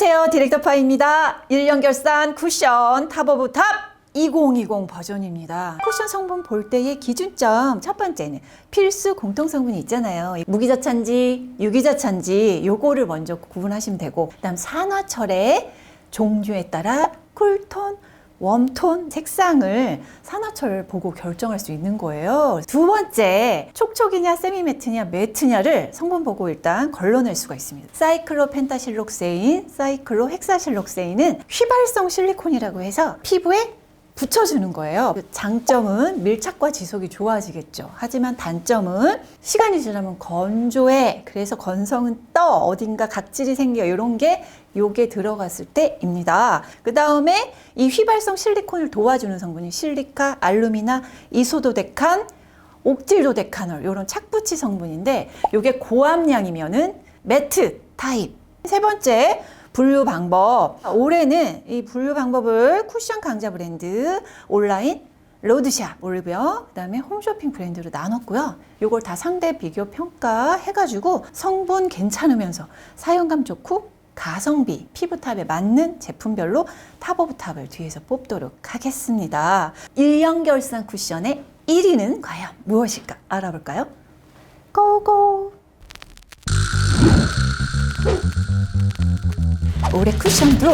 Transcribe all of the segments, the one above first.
안녕하세요. 디렉터파입니다. 1년 결산 쿠션 탑 오브 탑 2020 버전입니다. 쿠션 성분 볼 때의 기준점 첫 번째는 필수 공통성분이 있잖아요. 무기자차인지 유기자차인지 요거를 먼저 구분하시면 되고, 그다음 산화철의 종류에 따라 쿨톤, 웜톤 색상을 산화철을 보고 결정할 수 있는 거예요. 두 번째, 촉촉이냐 세미매트냐 매트냐를 성분 보고 일단 걸러낼 수가 있습니다. 사이클로펜타실록세인, 사이클로헥사실록세인은 휘발성 실리콘이라고 해서 피부에 붙여주는 거예요. 장점은 밀착과 지속이 좋아지겠죠. 하지만 단점은 시간이 지나면 건조해. 그래서 건성은 떠. 어딘가 각질이 생겨. 이런 게 요게 들어갔을 때입니다. 그 다음에 이 휘발성 실리콘을 도와주는 성분이 실리카, 알루미나, 이소도데칸, 옥틸도데카놀 이런 착붙이 성분인데 요게 고함량이면은 매트 타입. 세 번째, 분류 방법. 올해는 이 분류 방법을 쿠션 강자 브랜드, 온라인, 로드샵, 올리브영, 그 다음에 홈쇼핑 브랜드로 나눴고요. 요걸 다 상대 비교 평가 해가지고 성분 괜찮으면서 사용감 좋고 가성비, 피부탑에 맞는 제품별로 탑 오브 탑을 뒤에서 뽑도록 하겠습니다. 1년 결산 쿠션의 1위는 과연 무엇일까 알아볼까요? 고고! 올해 쿠션도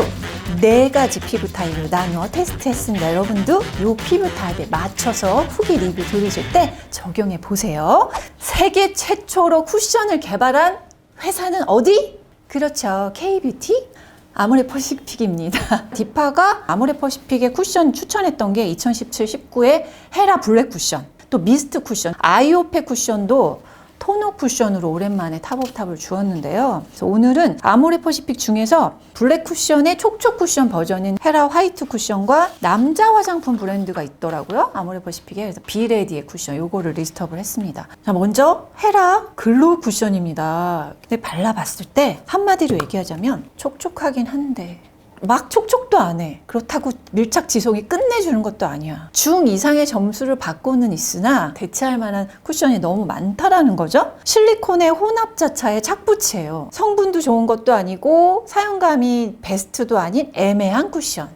4가지 피부 타입으로 나누어 테스트했습니다. 여러분도 이 피부 타입에 맞춰서 후기 리뷰 들으실 때 적용해 보세요. 세계 최초로 쿠션을 개발한 회사는 어디? 그렇죠. K-뷰티 아모레퍼시픽입니다. 디파가 아모레퍼시픽의 쿠션 추천했던 게 2017-19의 헤라 블랙 쿠션, 또 미스트 쿠션, 아이오페 쿠션도 토너 쿠션으로 오랜만에 탑 오브 탑을 주었는데요. 그래서 오늘은 아모레퍼시픽 중에서 블랙 쿠션의 촉촉 쿠션 버전인 헤라 화이트 쿠션과 남자 화장품 브랜드가 있더라고요. 아모레퍼시픽에. 그래서 비레디의 쿠션 요거를 리스트업을 했습니다. 자, 먼저 헤라 글로우 쿠션입니다. 근데 발라봤을 때 한마디로 얘기하자면 촉촉하긴 한데 막 촉촉도 안 해. 그렇다고 밀착 지속이 끝내주는 것도 아니야. 중 이상의 점수를 받고는 있으나 대체할 만한 쿠션이 너무 많다라는 거죠. 실리콘의 혼합자차의 착붙이에요. 성분도 좋은 것도 아니고 사용감이 베스트도 아닌 애매한 쿠션.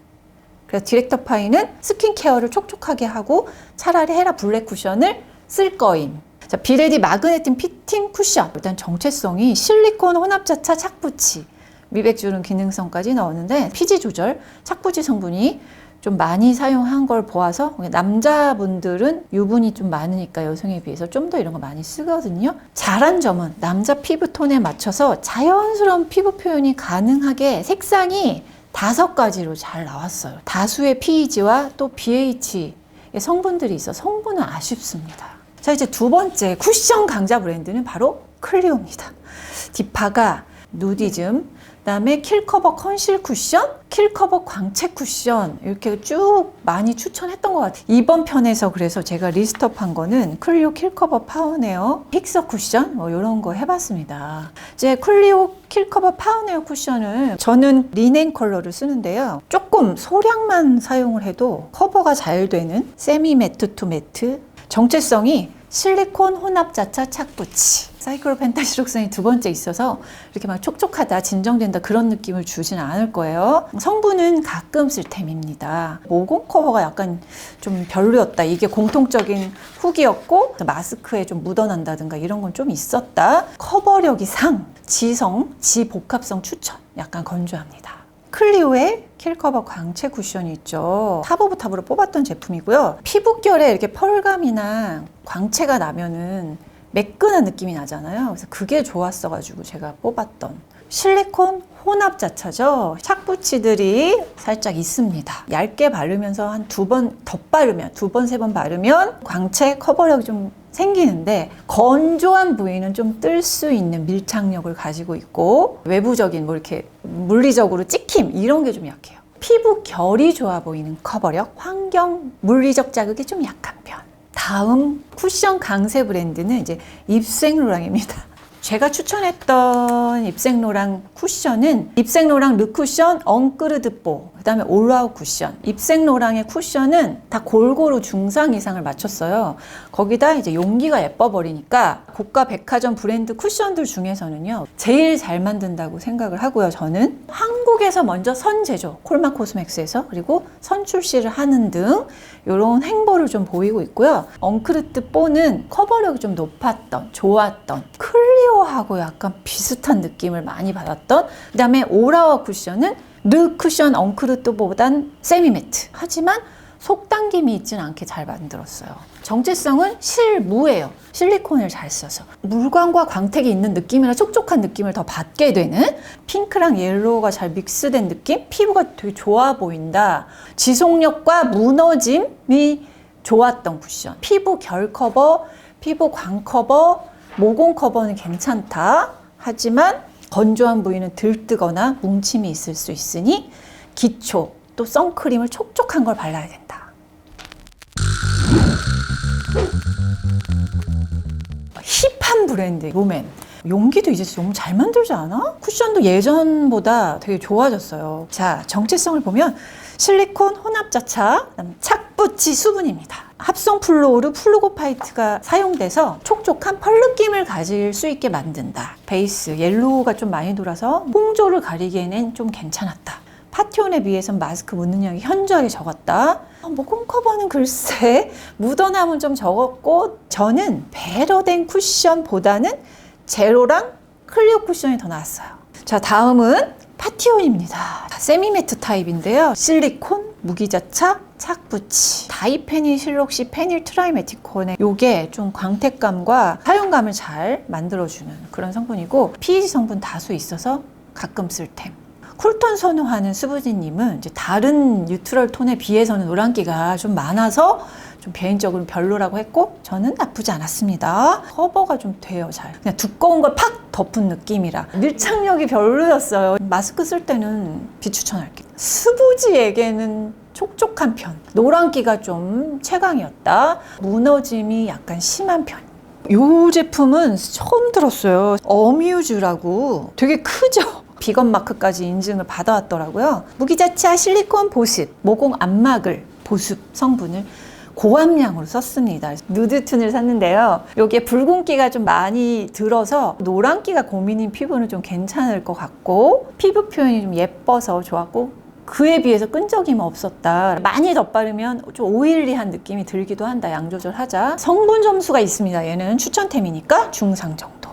그래서 디렉터 파이는 스킨케어를 촉촉하게 하고 차라리 헤라 블랙 쿠션을 쓸 거임. 자, 비레디 마그네틱 피팅 쿠션. 일단 정체성이 실리콘 혼합자차 착붙이, 미백 주는 기능성까지 나오는데 피지 조절, 착붙이 성분이 좀 많이 사용한 걸 보아서 남자분들은 유분이 좀 많으니까 여성에 비해서 좀 더 이런 거 많이 쓰거든요. 잘한 점은 남자 피부 톤에 맞춰서 자연스러운 피부 표현이 가능하게 색상이 5가지로 잘 나왔어요. 다수의 pH와 또 BH 성분들이 있어 성분은 아쉽습니다. 자, 이제 두 번째 쿠션 강자 브랜드는 바로 클리오입니다. 디파가 누디즘, 그다음에 킬커버 컨실 쿠션, 킬커버 광채 쿠션 이렇게 쭉 많이 추천했던 것 같아요. 이번 편에서 그래서 제가 리스트업한 거는 클리오 킬커버 파워네어 픽서 쿠션 이런 거 해봤습니다. 이제 클리오 킬커버 파워네어 쿠션을 저는 리넨 컬러를 쓰는데요. 조금 소량만 사용을 해도 커버가 잘 되는 세미 매트 투 매트, 정체성이 실리콘 혼합자차 착붙이, 사이클로펜타실록세인이 두 번째 있어서 이렇게 막 촉촉하다, 진정된다 그런 느낌을 주지는 않을 거예요. 성분은 가끔 쓸 템입니다. 모공 커버가 약간 좀 별로였다. 이게 공통적인 후기였고 마스크에 좀 묻어난다든가 이런 건 좀 있었다. 커버력이 상, 지성, 지복합성 추천. 약간 건조합니다. 클리오의 킬커버 광채 쿠션이 있죠. 탑 오브 탑으로 뽑았던 제품이고요. 피부결에 이렇게 펄감이나 광채가 나면은 매끈한 느낌이 나잖아요. 그래서 그게 좋았어가지고 제가 뽑았던 실리콘 혼합자차죠. 착붙이들이 살짝 있습니다. 얇게 바르면서 한 2번 덧바르면, 2번, 3번 바르면 광채 커버력이 좀 생기는데 건조한 부위는 좀 뜰 수 있는 밀착력을 가지고 있고 외부적인 뭐 이렇게 물리적으로 찍힘 이런 게 좀 약해요. 피부 결이 좋아 보이는 커버력, 환경 물리적 자극이 좀 약한 편. 다음 쿠션 강세 브랜드는 이제 입생로랑입니다. 제가 추천했던 입생로랑 쿠션은 입생로랑 르쿠션, 엉끄르드뽀, 그 다음에 올라우 쿠션. 입생로랑의 쿠션은 다 골고루 중상 이상을 맞췄어요. 거기다 이제 용기가 예뻐버리니까 고가 백화점 브랜드 쿠션들 중에서는요, 제일 잘 만든다고 생각을 하고요. 저는 한국에서 먼저 선 제조, 콜마 코스맥스에서, 그리고 선 출시를 하는 등 이런 행보를 좀 보이고 있고요. 엉크르트4는 커버력이 좀 높았던, 좋았던, 클리오하고 약간 비슷한 느낌을 많이 받았던, 그 다음에 오라와 쿠션은 르 쿠션 엉크르트4보단 세미매트. 하지만 속당김이 있지는 않게 잘 만들었어요. 정체성은 실무예요. 실리콘을 잘 써서 물광과 광택이 있는 느낌이라 촉촉한 느낌을 더 받게 되는, 핑크랑 옐로우가 잘 믹스된 느낌? 피부가 되게 좋아 보인다. 지속력과 무너짐이 좋았던 쿠션. 피부 결 커버, 피부 광 커버, 모공 커버는 괜찮다. 하지만 건조한 부위는 들뜨거나 뭉침이 있을 수 있으니 기초 또 선크림을 촉촉한 걸 발라야 된다. 힙한 브랜드 롬앤. 용기도 이제 너무 잘 만들지 않아? 쿠션도 예전보다 되게 좋아졌어요. 자, 정체성을 보면 실리콘 혼합자차, 착붙이 수분입니다. 합성 플로우르 플루고파이트가 사용돼서 촉촉한 펄 느낌을 가질 수 있게 만든다. 베이스 옐로우가 좀 많이 돌아서 홍조를 가리기에는 좀 괜찮았다. 파티온에 비해선 마스크 묻는 양이 현저하게 적었다. 모공 커버는 글쎄 묻어남은 좀 적었고, 저는 배로 된 쿠션보다는 제로랑 클리오 쿠션이 더 나았어요. 자, 다음은 파티온입니다. 세미매트 타입인데요. 실리콘, 무기자차, 착붙이, 다이페닐 실록시 페닐 트라이메티콘에 요게 좀 광택감과 사용감을 잘 만들어주는 그런 성분이고, pH 성분 다수 있어서 가끔 쓸 템. 쿨톤 선호하는 수부지님은 이제 다른 뉴트럴 톤에 비해서는 노란기가 좀 많아서 좀 개인적으로 별로라고 했고, 저는 나쁘지 않았습니다. 커버가 좀 돼요, 잘. 그냥 두꺼운 걸 팍 덮은 느낌이라 밀착력이 별로였어요. 마스크 쓸 때는 비추천할게요. 수부지에게는 촉촉한 편, 노란기가 좀 최강이었다. 무너짐이 약간 심한 편. 이 제품은 처음 들었어요. 어뮤즈라고 되게 크죠? 비건 마크까지 인증을 받아왔더라고요. 무기자차 실리콘 보습, 모공 안막을 보습 성분을 고함량으로 썼습니다. 누드툰을 샀는데요. 이게 붉은기가 좀 많이 들어서 노란기가 고민인 피부는 좀 괜찮을 것 같고, 피부 표현이 좀 예뻐서 좋았고, 그에 비해서 끈적임은 없었다. 많이 덧바르면 좀 오일리한 느낌이 들기도 한다. 양 조절하자. 성분 점수가 있습니다. 얘는 추천템이니까 중상 정도.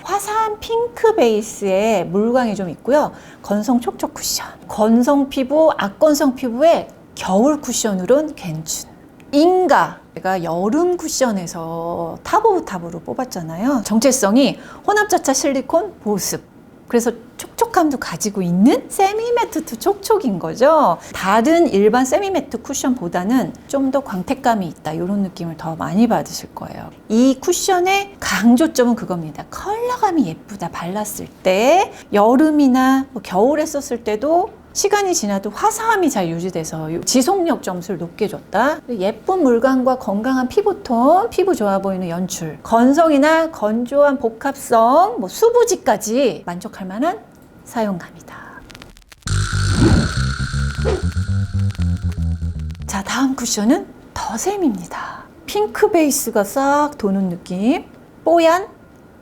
화사한 핑크 베이스에 물광이 좀 있고요. 건성 촉촉 쿠션. 건성 피부, 악건성 피부에 겨울 쿠션으로는 괜춘. 인가. 제가 여름 쿠션에서 탑 오브 탑으로 뽑았잖아요. 정체성이 혼합자차 실리콘 보습. 그래서 촉촉함도 가지고 있는 세미매트 투 촉촉인 거죠. 다른 일반 세미매트 쿠션보다는 좀 더 광택감이 있다, 이런 느낌을 더 많이 받으실 거예요. 이 쿠션의 강조점은 그겁니다. 컬러감이 예쁘다. 발랐을 때 여름이나 겨울에 썼을 때도 시간이 지나도 화사함이 잘 유지돼서 지속력 점수를 높게 줬다. 예쁜 물광과 건강한 피부톤, 피부 좋아 보이는 연출, 건성이나 건조한 복합성, 수부지까지 만족할 만한 사용감이다. 자, 다음 쿠션은 더샘입니다. 핑크 베이스가 싹 도는 느낌, 뽀얀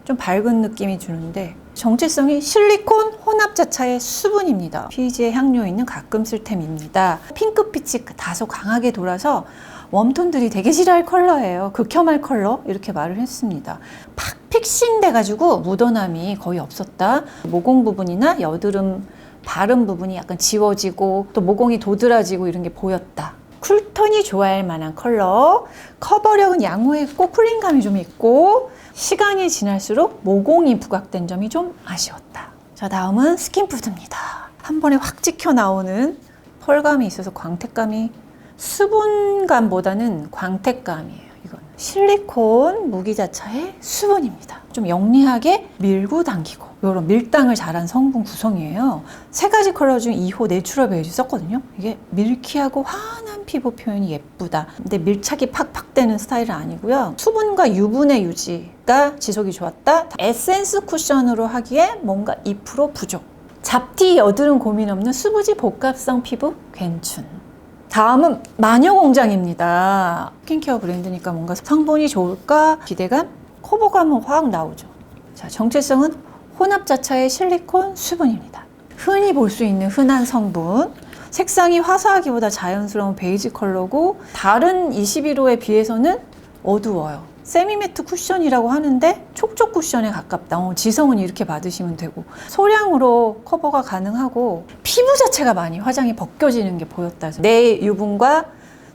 좀 밝은 느낌이 주는데, 정체성이 실리콘 혼합자차의 수분입니다. 피지에 향료 있는 가끔 쓸 템입니다. 핑크빛이 다소 강하게 돌아서 웜톤들이 되게 싫어할 컬러예요. 극혐할 컬러, 이렇게 말을 했습니다. 팍 픽싱돼가지고 묻어남이 거의 없었다. 모공 부분이나 여드름 바른 부분이 약간 지워지고 또 모공이 도드라지고 이런 게 보였다. 쿨톤이 좋아할 만한 컬러. 커버력은 양호했고 쿨링감이 좀 있고, 시간이 지날수록 모공이 부각된 점이 좀 아쉬웠다. 자, 다음은 스킨푸드입니다. 한 번에 확 찍혀 나오는 펄감이 있어서 광택감이, 수분감보다는 광택감이에요. 이건 실리콘 무기자차의 수분입니다. 좀 영리하게 밀고 당기고 이런 밀당을 잘한 성분 구성이에요. 3가지 컬러 중 2호 내추럴 베이지 썼거든요. 이게 밀키하고 환한 피부 표현이 예쁘다. 근데 밀착이 팍팍 되는 스타일은 아니고요. 수분과 유분의 유지가 지속이 좋았다. 에센스 쿠션으로 하기에 뭔가 2% 부족. 잡티 여드름 고민 없는 수부지 복합성 피부 괜춘. 다음은 마녀공장입니다. 스킨케어 브랜드니까 뭔가 성분이 좋을까 기대감, 커버감은 확 나오죠. 자, 정체성은 혼합자차의 실리콘 수분입니다. 흔히 볼 수 있는 흔한 성분, 색상이 화사하기보다 자연스러운 베이지 컬러고 다른 21호에 비해서는 어두워요. 세미매트 쿠션이라고 하는데 촉촉 쿠션에 가깝다. 지성은 이렇게 받으시면 되고 소량으로 커버가 가능하고 피부 자체가 많이 화장이 벗겨지는 게 보였다. 내 유분과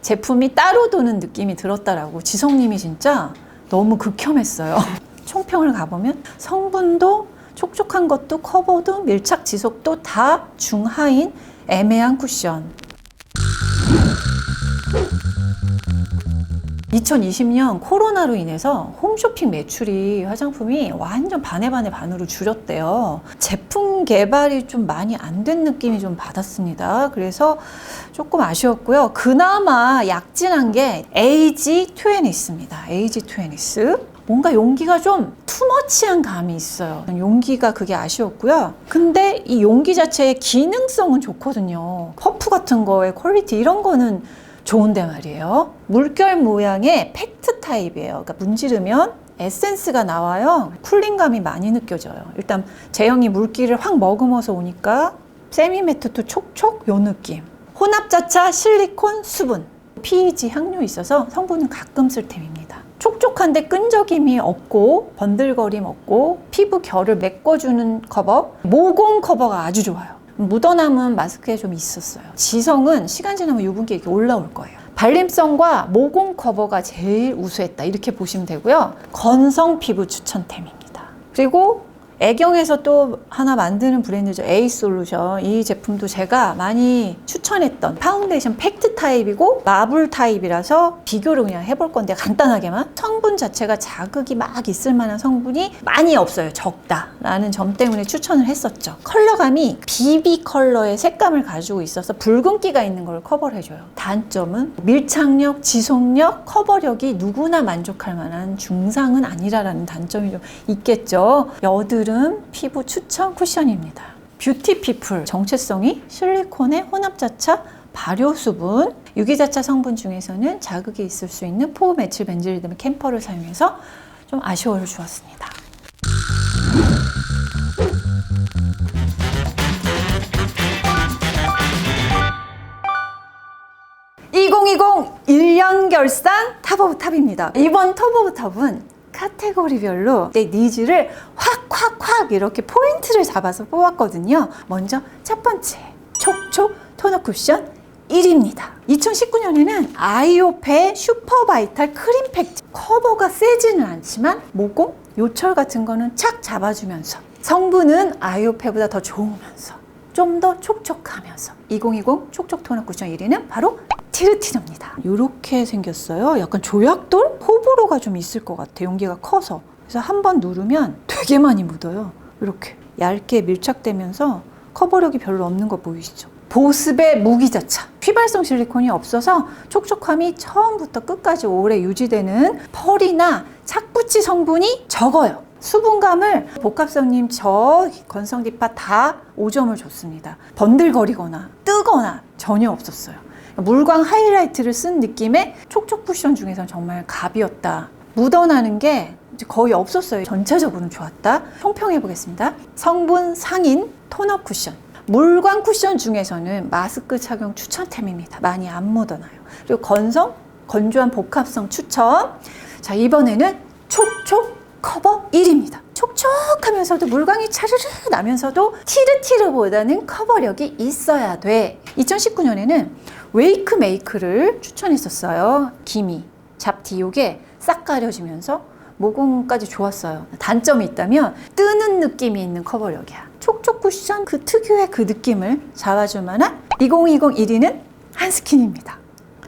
제품이 따로 도는 느낌이 들었다라고 지성님이 진짜 너무 극혐했어요. 총평을 가보면 성분도 촉촉한 것도 커버도 밀착 지속도 다 중하인 애매한 쿠션. 2020년 코로나로 인해서 홈쇼핑 매출이 화장품이 완전 반의 반으로 줄였대요. 제품 개발이 좀 많이 안 된 느낌이 좀 받았습니다. 그래서 조금 아쉬웠고요. 그나마 약진한 게 에이지 투애니스입니다. 에이지 투애니스. 뭔가 용기가 좀 투머치한 감이 있어요. 용기가 그게 아쉬웠고요. 근데 이 용기 자체의 기능성은 좋거든요. 퍼프 같은 거의 퀄리티 이런 거는 좋은데 말이에요. 물결 모양의 팩트 타입이에요. 그러니까 문지르면 에센스가 나와요. 쿨링감이 많이 느껴져요. 일단 제형이 물기를 확 머금어서 오니까 세미매트도 촉촉 요 느낌. 혼합자차 실리콘 수분. PEG 향료 있어서 성분은 가끔 쓸 템입니다. 촉촉한데 끈적임이 없고 번들거림 없고 피부 결을 메꿔주는 커버. 모공 커버가 아주 좋아요. 묻어남은 마스크에 좀 있었어요. 지성은 시간 지나면 유분기 이렇게 올라올 거예요. 발림성과 모공 커버가 제일 우수했다 이렇게 보시면 되고요. 건성 피부 추천템입니다. 그리고 애경에서 또 하나 만드는 브랜드죠. 에이솔루션. 이 제품도 제가 많이 추천했던 파운데이션 팩트 타입이고 마블 타입이라서 비교를 그냥 해볼 건데 간단하게만 성분 자체가 자극이 막 있을 만한 성분이 많이 없어요. 적다라는 점 때문에 추천을 했었죠. 컬러감이 비비 컬러의 색감을 가지고 있어서 붉은기가 있는 걸 커버를 해줘요. 단점은 밀착력, 지속력, 커버력이 누구나 만족할 만한 중상은 아니라는 단점이 좀 있겠죠. 여드름 피부 추천 쿠션입니다. 뷰티피플 정체성이 실리콘의 혼합자차 발효수분, 유기자차 성분 중에서는 자극이 있을 수 있는 포메칠 벤질리듬 캠퍼를 사용해서 좀 아쉬워를 주었습니다. (2020) 1년 결산 탑 오브 탑입니다. 이번 탑 오브 탑은 카테고리별로 내 니즈를 확 이렇게 포인트를 잡아서 뽑았거든요. 먼저 첫 번째 촉촉 토너 쿠션 1위입니다. 2019년에는 아이오페 슈퍼바이탈 크림 팩트. 커버가 세지는 않지만 모공, 요철 같은 거는 착 잡아주면서 성분은 아이오페보다 더 좋으면서 좀 더 촉촉하면서 2020 촉촉 토너 쿠션 1위는 바로 티르티르입니다. 이렇게 생겼어요. 약간 조약돌? 호불호가 좀 있을 것 같아요. 용기가 커서. 그래서 한번 누르면 되게 많이 묻어요. 이렇게 얇게 밀착되면서 커버력이 별로 없는 거 보이시죠? 보습의 무기자차. 휘발성 실리콘이 없어서 촉촉함이 처음부터 끝까지 오래 유지되는 펄이나 착붙이 성분이 적어요. 수분감을 복합성님 저 건성 디파 다 5점을 줬습니다. 번들거리거나 뜨거나 전혀 없었어요. 물광 하이라이트를 쓴 느낌의 촉촉 쿠션 중에서는 정말 갑이었다. 묻어나는 게 거의 없었어요. 전체적으로는 좋았다. 총평해 보겠습니다. 성분 상인 톤업 쿠션. 물광 쿠션 중에서는 마스크 착용 추천템입니다. 많이 안 묻어나요. 그리고 건성, 건조한 복합성 추천. 자, 이번에는 촉촉 커버 1입니다. 촉촉하면서도 물광이 차르르 나면서도 티르티르보다는 커버력이 있어야 돼. 2019년에는 웨이크 메이크를 추천했었어요. 기미, 잡티 요게 싹 가려지면서 모공까지 좋았어요. 단점이 있다면 뜨는 느낌이 있는 커버력이야. 촉촉 쿠션 그 특유의 그 느낌을 잡아줄 만한 2020 1위는 한스킨입니다.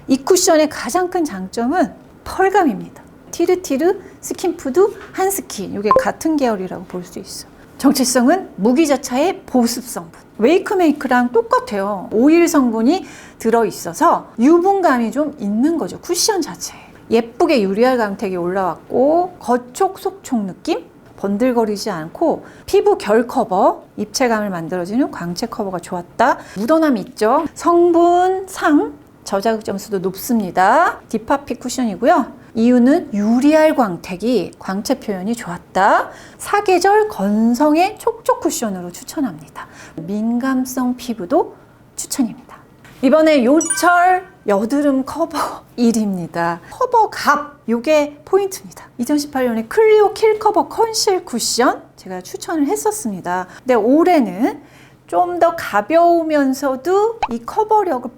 이 쿠션의 가장 큰 장점은 펄감입니다. 티르티르, 스킨푸드, 한스킨 이게 같은 계열이라고 볼 수 있어요. 정체성은 무기자차의 보습 성분. 웨이크메이크랑 똑같아요. 오일 성분이 들어있어서 유분감이 좀 있는 거죠. 쿠션 자체에. 예쁘게 유리알 광택이 올라왔고 겉촉 속촉 느낌? 번들거리지 않고 피부 결 커버, 입체감을 만들어주는 광채 커버가 좋았다. 묻어남이 있죠. 성분 상 저자극 점수도 높습니다. 디파피 쿠션이고요. 이유는 유리알 광택이 광채 표현이 좋았다. 사계절 건성의 촉촉 쿠션으로 추천합니다. 민감성 피부도 추천입니다. 이번에 요철 여드름 커버 1입니다. 커버 갑, 요게 포인트입니다. 2018년에 클리오 킬 커버 컨실 쿠션 제가 추천을 했었습니다. 근데 올해는 좀 더 가벼우면서도 이 커버력을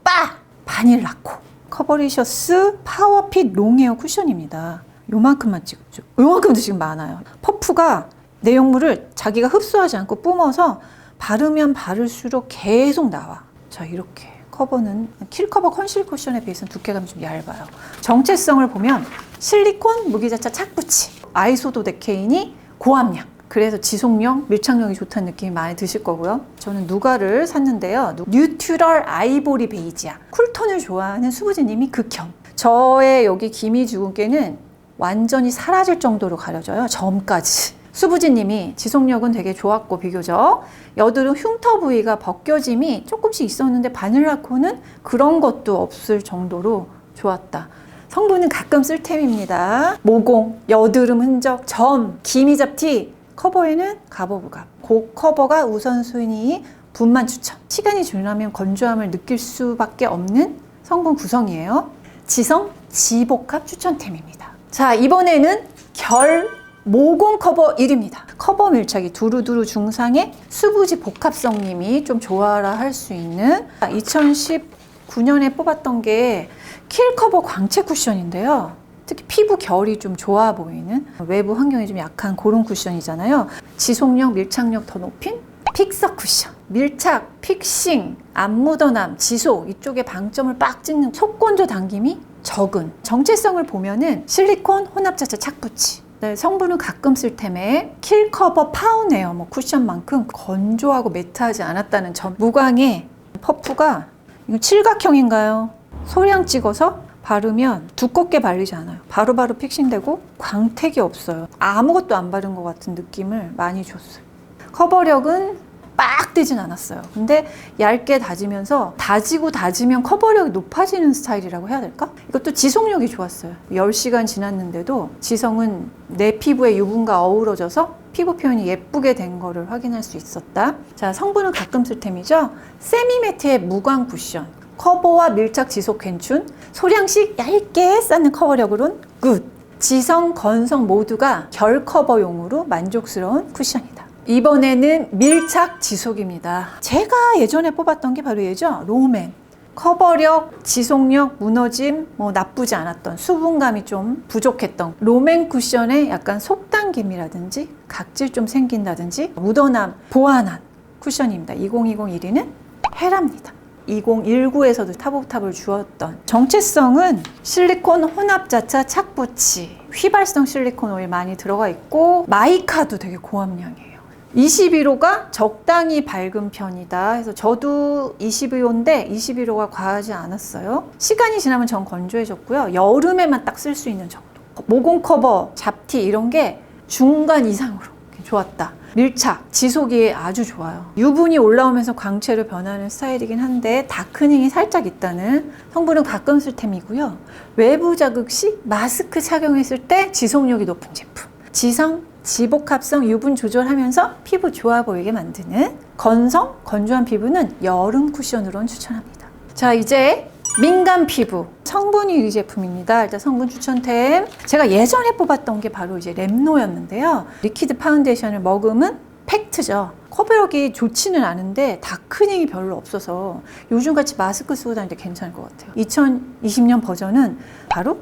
바닐라코 커버리셔스 파워핏 롱에어 쿠션입니다. 요만큼만 찍었죠. 요만큼도 지금 많아요. 퍼프가 내용물을 자기가 흡수하지 않고 뿜어서 바르면 바를수록 계속 나와. 자, 이렇게 커버는 킬커버 컨실 쿠션에 비해서는 두께감이 좀 얇아요. 정체성을 보면 실리콘, 무기자차 착붙이, 아이소도데케인이 고함량, 그래서 지속력, 밀착력이 좋다는 느낌이 많이 드실 거고요. 저는 누가를 샀는데요. 뉴트럴 아이보리 베이지야. 쿨톤을 좋아하는 수부지님이 극혐. 저의 여기 기미 주근깨는 완전히 사라질 정도로 가려져요. 점까지. 수부지님이 지속력은 되게 좋았고 비교적 여드름 흉터 부위가 벗겨짐이 조금씩 있었는데 바닐라코는 그런 것도 없을 정도로 좋았다. 성분은 가끔 쓸 템입니다. 모공, 여드름 흔적, 점, 기미 잡티 커버에는 갑오브갑, 고 커버가 우선순위 분만 추천. 시간이 지나면 건조함을 느낄 수밖에 없는 성분 구성이에요. 지성 지복합 추천템입니다. 자, 이번에는 결 모공 커버 1입니다. 커버 밀착이 두루두루 중상의 수부지 복합성님이 좀 좋아라 할 수 있는 2019년에 뽑았던 게 킬 커버 광채 쿠션인데요. 특히 피부 결이 좀 좋아 보이는 외부 환경이 좀 약한 그런 쿠션이잖아요. 지속력, 밀착력 더 높인 픽서 쿠션. 밀착, 픽싱, 안 묻어남, 지속 이쪽에 방점을 빡 찍는 속건조 당김이 적은. 정체성을 보면은 실리콘, 혼합자체 착붙이. 네, 성분은 가끔 쓸 템에 킬커버 파운에어 쿠션만큼 건조하고 매트하지 않았다는 점. 무광의 퍼프가 이거 칠각형인가요? 소량 찍어서 바르면 두껍게 발리지 않아요. 바로바로 픽싱되고 광택이 없어요. 아무것도 안 바른 것 같은 느낌을 많이 줬어요. 커버력은 빡 뜨진 않았어요. 근데 얇게 다지면서 다지고 다지면 커버력이 높아지는 스타일이라고 해야 될까? 이것도 지속력이 좋았어요. 10시간 지났는데도 지성은 내 피부에 유분과 어우러져서 피부 표현이 예쁘게 된 거를 확인할 수 있었다. 자, 성분은 가끔 쓸 템이죠. 세미매트의 무광 쿠션. 커버와 밀착 지속 괜춘, 소량씩 얇게 쌓는 커버력으로는 굿. 지성, 건성 모두가 결 커버용으로 만족스러운 쿠션이다. 이번에는 밀착 지속입니다. 제가 예전에 뽑았던 게 바로 얘죠. 롬앤. 커버력, 지속력, 무너짐 나쁘지 않았던, 수분감이 좀 부족했던 롬앤 쿠션의 약간 속당김이라든지 각질 좀 생긴다든지 묻어남 보완한 쿠션입니다. 2020 1위는 헤라입니다. 2019에서도 탑오브탑을 주었던. 정체성은 실리콘 혼합자차 착붙이, 휘발성 실리콘 오일 많이 들어가 있고 마이카도 되게 고함량이에요. 21호가 적당히 밝은 편이다 해서 저도 22호인데 21호가 과하지 않았어요. 시간이 지나면 전 건조해졌고요. 여름에만 딱 쓸 수 있는 정도. 모공 커버, 잡티 이런 게 중간 이상으로 좋았다. 밀착, 지속이 아주 좋아요. 유분이 올라오면서 광채로 변하는 스타일이긴 한데 다크닝이 살짝 있다는. 성분은 가끔 쓸 템이고요. 외부 자극 시 마스크 착용했을 때 지속력이 높은 제품. 지성, 지복합성 유분 조절하면서 피부 좋아 보이게 만드는 건성, 건조한 피부는 여름 쿠션으로는 추천합니다. 자, 이제 민감 피부 성분 1위 제품입니다. 일단 성분 추천템 제가 예전에 뽑았던 게 바로 이제 랩노였는데요. 리퀴드 파운데이션을 머금은 팩트죠. 커버력이 좋지는 않은데 다크닝이 별로 없어서 요즘같이 마스크 쓰고 다닐 때 괜찮을 것 같아요. 2020년 버전은 바로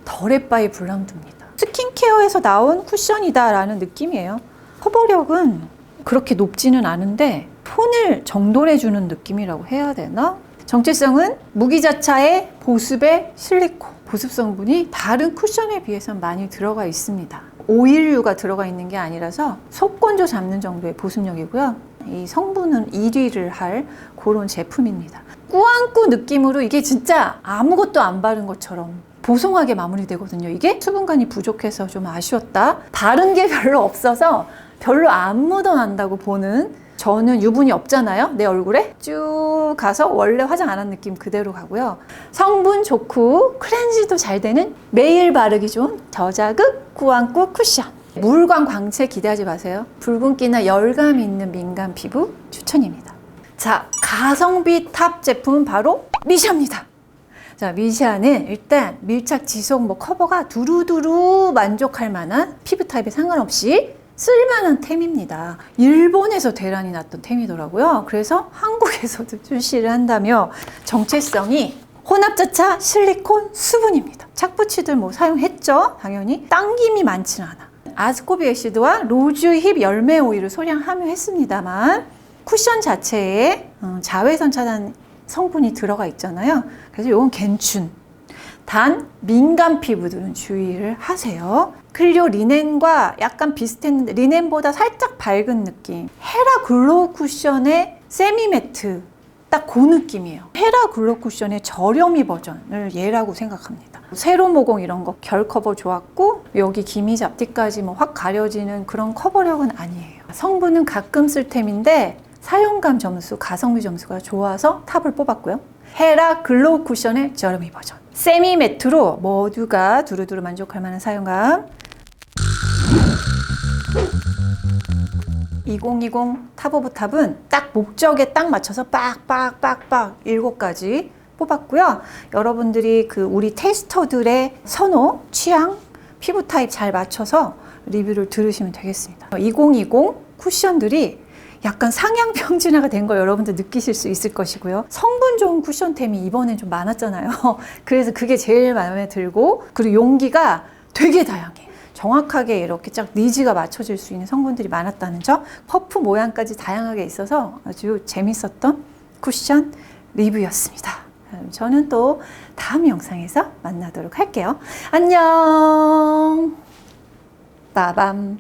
더랩바이 블랑드입니다. 스킨케어에서 나온 쿠션이다 라는 느낌이에요. 커버력은 그렇게 높지는 않은데 톤을 정돈해주는 느낌이라고 해야 되나? 정체성은 무기자차의 보습의 실리콘. 보습 성분이 다른 쿠션에 비해서 많이 들어가 있습니다. 오일류가 들어가 있는 게 아니라서 속건조 잡는 정도의 보습력이고요. 이 성분은 1위를 할 그런 제품입니다. 꾸안꾸 느낌으로 이게 진짜 아무것도 안 바른 것처럼 보송하게 마무리되거든요. 이게 수분감이 부족해서 좀 아쉬웠다. 다른 게 별로 없어서 별로 안 묻어난다고 보는, 저는 유분이 없잖아요. 내 얼굴에 쭉 가서 원래 화장 안 한 느낌 그대로 가고요. 성분 좋고 클렌즈도 잘 되는, 매일 바르기 좋은 저자극 꾸안꾸 쿠션. 물광 광채 기대하지 마세요. 붉은기나 열감 있는 민감 피부 추천입니다. 자, 가성비 탑 제품은 바로 미샤입니다. 자, 미샤는 일단 밀착, 지속, 커버가 두루두루 만족할 만한 피부 타입에 상관없이 쓸만한 템입니다. 일본에서 대란이 났던 템이더라고요. 그래서 한국에서도 출시를 한다며, 정체성이 혼합자차 실리콘 수분입니다. 착붙이들 사용했죠. 당연히 당김이 많지는 않아. 아스코비 애시드와 로즈 힙 열매 오일을 소량 함유했습니다만 쿠션 자체에 자외선 차단 성분이 들어가 있잖아요. 그래서 이건 괜춘. 단 민감 피부들은 주의를 하세요. 클리오 리넨과 약간 비슷했는데 리넨보다 살짝 밝은 느낌. 헤라 글로우 쿠션의 세미 매트, 딱 그 느낌이에요. 헤라 글로우 쿠션의 저렴이 버전을 얘라고 생각합니다. 세로 모공 이런 거 결 커버 좋았고, 여기 기미 잡티까지 확 가려지는 그런 커버력은 아니에요. 성분은 가끔 쓸 템인데 사용감 점수, 가성비 점수가 좋아서 탑을 뽑았고요. 헤라 글로우 쿠션의 저렴이 버전. 세미 매트로 모두가 두루두루 만족할 만한 사용감. 2020 탑 오브 탑은 딱 목적에 딱 맞춰서 빡빡빡빡 7가지 뽑았고요. 여러분들이 우리 테스터들의 선호, 취향, 피부 타입 잘 맞춰서 리뷰를 들으시면 되겠습니다. 2020 쿠션들이 약간 상향 평준화가 된 거 여러분들 느끼실 수 있을 것이고요. 성분 좋은 쿠션템이 이번엔 좀 많았잖아요. 그래서 그게 제일 마음에 들고, 그리고 용기가 되게 다양해. 정확하게 이렇게 쫙 니즈가 맞춰질 수 있는 성분들이 많았다는 점, 퍼프 모양까지 다양하게 있어서 아주 재밌었던 쿠션 리뷰였습니다. 저는 또 다음 영상에서 만나도록 할게요. 안녕. 빠밤.